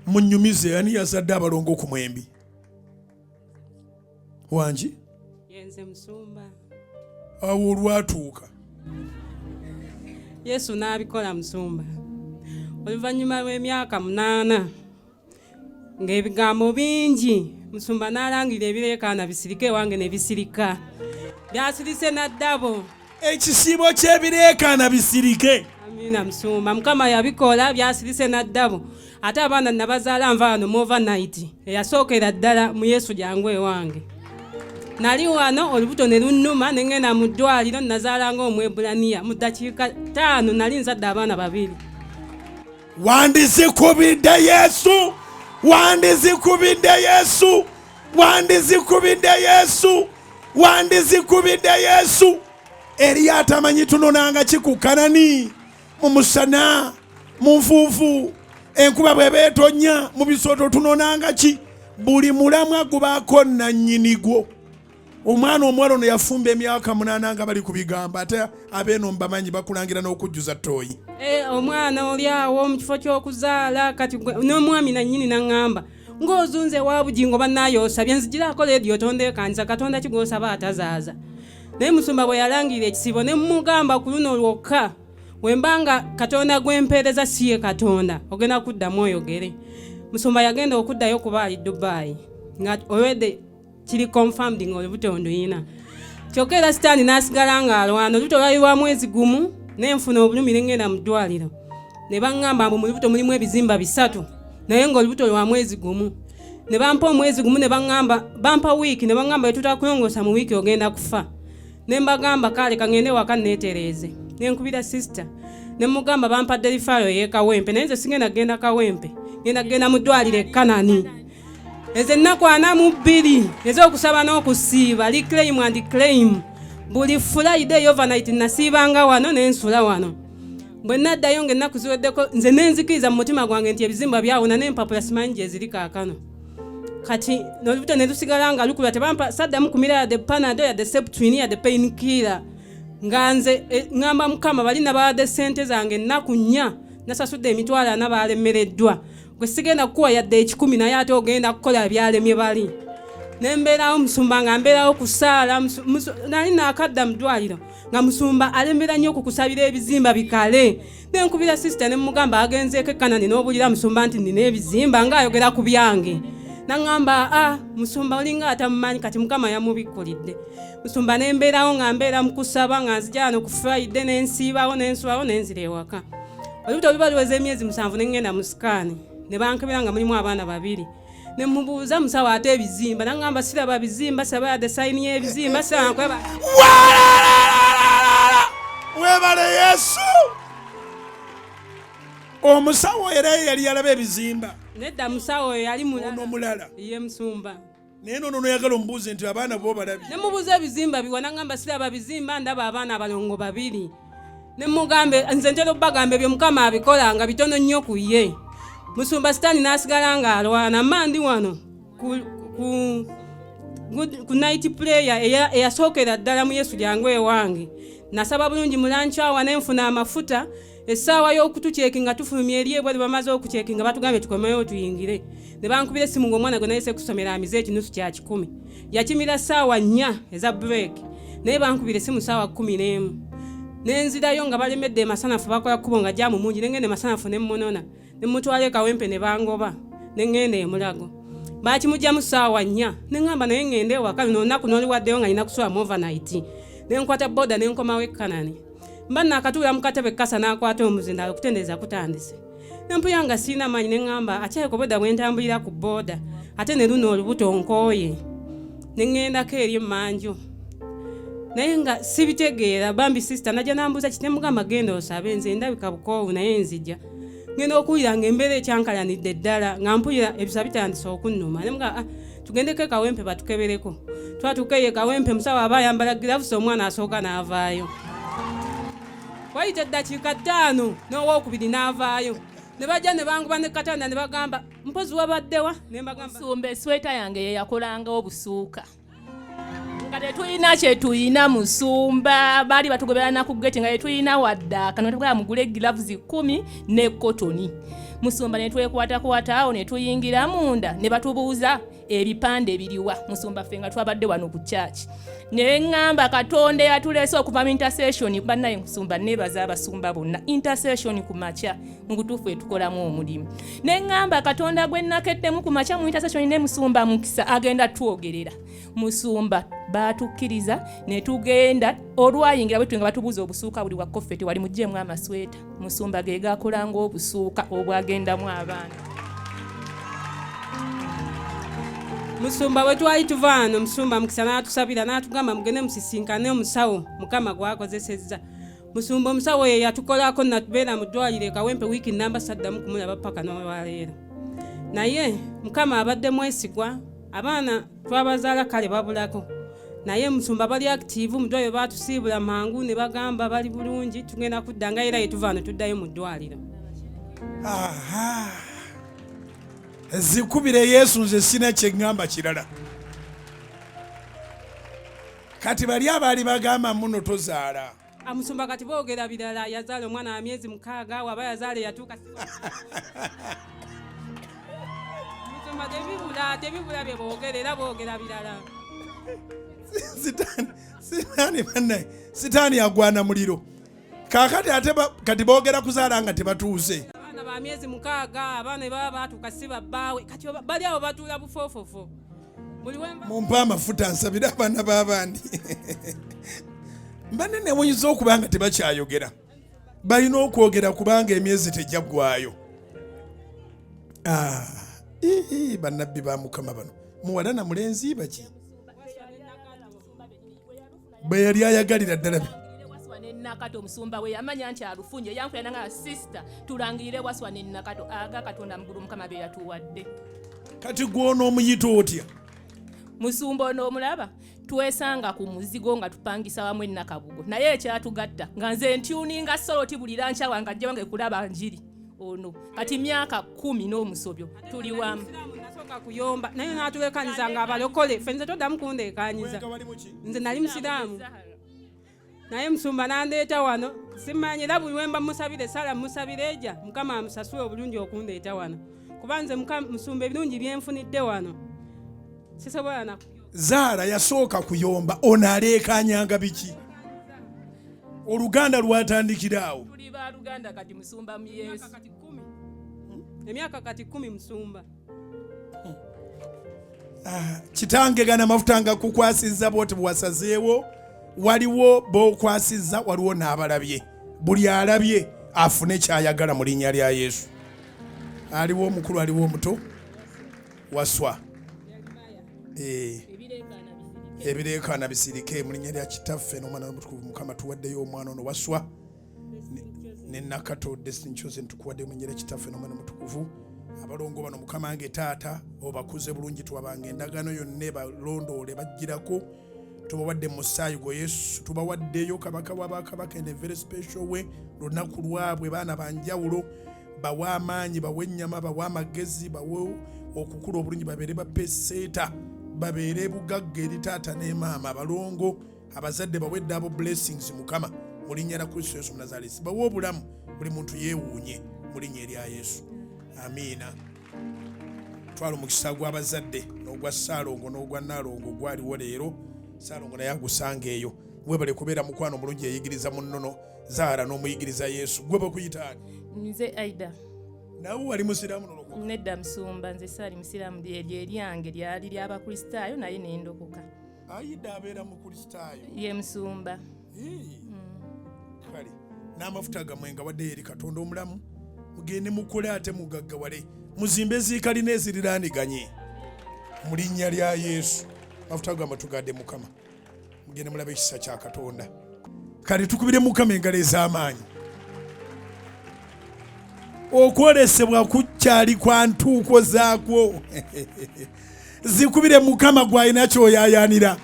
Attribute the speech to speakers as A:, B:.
A: Munnyumize ani yazadde abalongo ku mwembi? Wangi?
B: Yenze musumba.
A: Awo olwatuuka.
B: Yesu n'abikola musumba. Oluvannyuma lw'emyaka 8 ng'ebigambo bingi musumba n'alangira ebireekaana bisirike ewange ne bisirika. Byasirise na ddabo.
A: Ekisibo ky'ebireekaana bisirike.
B: Amina musumba. Mukama yabikola byasirise na ddabo. Ate abaana nabazaala nva wano mu overnight eyasookera ddala mu Yesu jangu ewange. Nali wano olubuto ne lunnuma ne ngenda mu ddwaliro nazaalanga Omwebbulaniya mu ddakiika 5 nali nzadde abaana 2.
A: Wandizikubidde Yesu, wandizikubidde Yesu, wandizikubidde Yesu, wandizikubidde Yesu. Eri atamanyi tunonanga kikukanani mu musana mu nfuufu enkuba bw'eba etonnya mu bisooto tunonanga ki? Buli mulamwa gubaako nannyinigwo. Omwana omuwala ono yafumba emyaka 8 nga bali kubigamba ate abeeno mbamanyi bakulangira n'okujjuza ttooyi.
B: Omwana oli awo mu kifo ky'okuzaala kati n'omwami nannyini n'aŋŋamba ng'ozunze wa bugingo bannayoosa byenzigiraako leediyo tondeekanisa Katonda kigosaba atazaaza. Naye musumba bwe yalangira ekisibo ne mugamba ku luno lwokka wembanga Katonda gwempeereza si ye Katonda ogenda kuddamu oyogere. Musumba yagenda okuddayo kuba ali Dubai nga already kiri confirmed nga olubuto nduyina. Kyokka era sitaani n'asigala ng'alwana olubuto lwali lwa mwezi gumu nenfuna obulumi ne ngenda mu ddwaliro. Ne baŋŋamba mbu mu lubuto mulimu ebizimba 3 naye ng'olubuto lwa mwezi gumu. Ne bampa omwezi gumu ne baŋŋamba bampa wiiki ne baŋŋamba bwe tutakuyongosa mu wiiki ogenda kufa. Ne mbagamba kale kangende waka neetereeze. Ne nkubira sister ne mugamba bampadde lifaalo ye Kawempe naye nze sigenda genda Kawempe ngenda genda mu ddwaliro e Kanani. Ezo ennaku 42 ez'okusaba n'okusiiba reclaim and claim. Buli Friday overnight nasiibanga wano n'ensula wano. Bwe naddayo ng'ennaku ziweddeko nze nenzikiriza mu mutima gwange nti ebizimba byawona n'empapula simanyi gye ziri kaakano. Kati n'olubuto ne lusigala nga lukula tebampa saddamu kumira yadde Panadol yadde Septrin yadde painkiller. Nga nze ŋŋamba Mukama bali nabawadde ssente zange ennaku 4 nasasudde emitwalo 4 baalemereddwa. Gwe sigenda kukuwa yadde 10 naye ate ogenda kukola byalemye bali. Ne mbeerawo musumba nga mbeerawo kusaala nali naakadda mu ddwaliro nga musumba alembera nnyo okukusabira ebizimba bikale. Ne nkubira sister ne mugamba agenzeeko e Kanani n'obulira musumba nti nina ebizimba ng'ayogera ku byange. Naŋŋamba musumba olinga atamumanyi kati Mukama yamubikkulidde. Musumba ne mbeerawo nga mbeera mu kusaba nga nzija wano ku Friday ne nsiibawo ne nsulawo ne nzira ewaka. Olubuto luba luweza emyezi 7 ne ngenda mu sikaani ne bankebera nga mulimu abaana 2. Ne mubuuza musawo ate ebizimba naŋŋamba siraba bizimba saba yadde sayini y'ebizimba siraba kweba.
A: Webale Yesu! Omusawo era yali yalaba ebizimba.
B: Nedda musawo yali
A: mulala.
B: Ye musumba.
A: Naye nono yagala omubuuze nti abaana bo balabye.
B: Ne mubuuza ebizimba biwa naŋŋamba siraba bizimba ndaba abaana abalongo 2. Ne mugambe nze ntera obbagamba ebyo Mukama abikola nga bitono nnyo ku ye. Musumba sitaani n'asigala ng'alwana mandi wano ku night prayer eyasookera ddala mu Yesu jangu ewange. Nasaba bulungi mulancawa ne nfuna amafuta essaawa y'okutuceekinga tufulumya eri ebwe bamaze okuceekinga batugambye tukomeyo tuyingire. Ne bankubira essimu ng'omwana gwe nayise kusomera amize ekinusu kya 10. Yakimira ssaawa 4 eza break naye bankubira essimu ssaawa 11. Nenzirayo nga balemedde masanafu bakola kkubo nga jamu mungi ne ngende masanafu ne mmunona. Ne mutwala e Kawempe ne bangoba ne ngenda e Mulago. Baakimugyamu ssaawa 4 ne ŋŋamba naye ngende ewaka luno olunaku n'oliwaddeyo nga nina kusula mu overnight. Ne nkwata boda ne nkomawo e Kanani. Mba nakatuula mu katebe kasa n'akwata omuzindaalo okutendereza kutandise. Ne mpuya nga sirina maanyi ne ŋŋamba akyayeko boda bwe ntambulira ku boda ate ne luno olubuto nkooye. Ne ŋŋendako eri emmanju. Naye nga sibitegeera bambi sister najja nambuuza kiti ne mugamba genda osabe nze ndabika bukoowu naye nzija. Ngenda okuwulira ng'embeera ekyankalanidde ddala nga mpulira ebisa bitandise okunnuma. Ne mugamba tugendeko e Kawempe batukebereko. Twatuuka e Kawempe musawo aba ayambala gilavusi omwana asooka n'avaayo. Wayita eddakiika 5 n'owookubiri n'avaayo. Ne bajja ne banguba ne Katonda ne bagamba mpozi wabaddewa ne mbagamba
C: musumba esweta yange ye yakolangawo busuuka. nga tetulina kye tulina musumba baali batugobera na ku gate nga tetulina wadda kano tukala mugule gloves 10 ne kotoni musumba ne twekwata awo ne tuyingira munda ne batubuuza ebipande biriwa musumba ffe nga twabadde wano ku church ne ngamba Katonda yatuleese okuva mu intercession bannaye musumba nebaza abasumba bonna intercession ku macha ngutufu etukolamu omulimu ne ngamba Katonda gwe nakeddemu ku macha mu intercession ne musumba mukisa agenda tuogerera musumba batukkiriza ne tugenda olwayingira bwetu nga batubuuza obusuuka buli wa koffeti wali mujjemu amasweta musumba ge gakolanga obusuuka obwagendamu abaana
B: musumba bwe twali tuva wano musumba mukisa n'atusabira n'atugamba mugende musisinkane omusawo Mukama gwakozesezza musumba omusawo ye yatukolako natubeera mu ddwaliro e Kawempe wiiki namba saddamu kumulaba paka n'olwaleero naye Mukama abadde mwesigwa abaana twabazaala kale babulako naye musumba bali active mu ddwaliro baatusiibula mangu ne bagamba bali bulungi tugenda kuddanga era ye tuva wano tuddayo mu ddwaliro.
A: Zikubire Yesu nze sina kye ngamba kirala. Kati bali abali bagamba muno tozaala.
B: Amusumba kati boogera birala yazaala omwana wa myezi 6 waba yazaala yatuuka. Musumba tebibula bye boogera era boogera birala.
A: Sitaani agwana muliro. Kakati ate kati boogera kuzaala nga tebatuuse.
B: Ba myezi 6 abaana baba batuuka si babbaawe kati bali abo batuula bufofofo
A: mumpa amafuta nsabira abaana b'abandi mbane newunyiza okubanga tebakyayogera balina okwogera kubanga emyezi tejjaggwayo bannabbi ba Mukama bano muwala na mulenzi baki bwe yali ayagalira ddala
C: nakato musumba we yamanya nti alufunje yankulana nga sister tulangirire waswa ne nakato aga Katonda mugulu Mukama be yatuwadde
A: kati gwono omuyito otya
C: musumba ono omulaba twesanga ku muzigo nga tupangisa wamwe nakabugo naye ekyatugatta nga nze ntuninga soloti bulira ncha wanga ajja wange kulaba njiri ono kati myaka 10 n'omusobyo tuli wamu
B: nasoka kuyomba naye natulekaniza nga abalokole fenze toddamu kundekanyiza nze nali musiraamu naye musumba nandeeta wano simanyi era buli wemba musabire sala musabire eja Mukama amusasule obulungi okundeeta wano kuba nze musumba ebirungi byenfunidde wano sisobola na
A: zaala yasooka kuyomba ono aleekanyanga biki oluganda lwatandikiraawo
C: tuli ba luganda kati musumba mu Yesu
B: emyaka kati 10 musumba
A: kitange gana mafuta nga kukwasizza bwoti bwasazeewo waliwo bokwasizza waliwo n'abalabye buli alabye afune kyayagala mu linnya lya Yesu aliwo omukulu aliwo omuto waswa ebireekaana bisirike mu linnya lya kitaffe n'omwana w'omutukuvu Mukama tuwaddeyo omwana ono waswa ne nakato Destiny Chosen tukuwadde mu linnya lya kitaffe n'omwana w'omutukuvu abalongo bano Mukama nge taata obakuze bulungi tubabanga endagaano yonna balondoole bajjirako tubawadde musaayigo Yesu tubawaddeyo kabaka w'abakabaka in a very special way lunaku lwabwe baana banjawulo bawa amaanyi bawe ennyama bawa amagezi bawe okukula obulungi babeere bapeseeta babeere bugagga eri taata ne maama abalongo abazadde bawedde abo blessings Mukama mu linnya lya Kristo Yesu Munazaalesi bawe obulamu buli muntu yeewuunye mu linnya erya Yesu amiina twala omukisa gw'abazadde n'ogwa Ssaalongo n'ogwa Naalongo gwaliwo leero Ssaalongo naye agusanga eyo webale kubeera mukwano mulungi eyigiriza mu nnono Zaara n'omuyigiriza Yesu gwe bakuyitaani
C: nze Aida
A: nawe wali musiraamu nolokoka
C: nedda musumba nze saali musiraamu eryange lyali ly'abakristaayo naye nendokoka
A: Aida abeera mu kristaayo
C: ye musumba
A: kale n'amafuta gammwe nga wadde eri Katonda omulamu mugende mukole ate mugaggawale muzimbe ziikalina eziriraaniganye mu linnya lya Yesu mafuta gammwe tugadde Mukama mugende mulabe ekisa kya Katonda kale tukubire Mukama engalo ez'amaanyi okwolesebwa kukyali kwa ntuuko zaakwo zikubire Mukama gw'alina kyoyaayaanira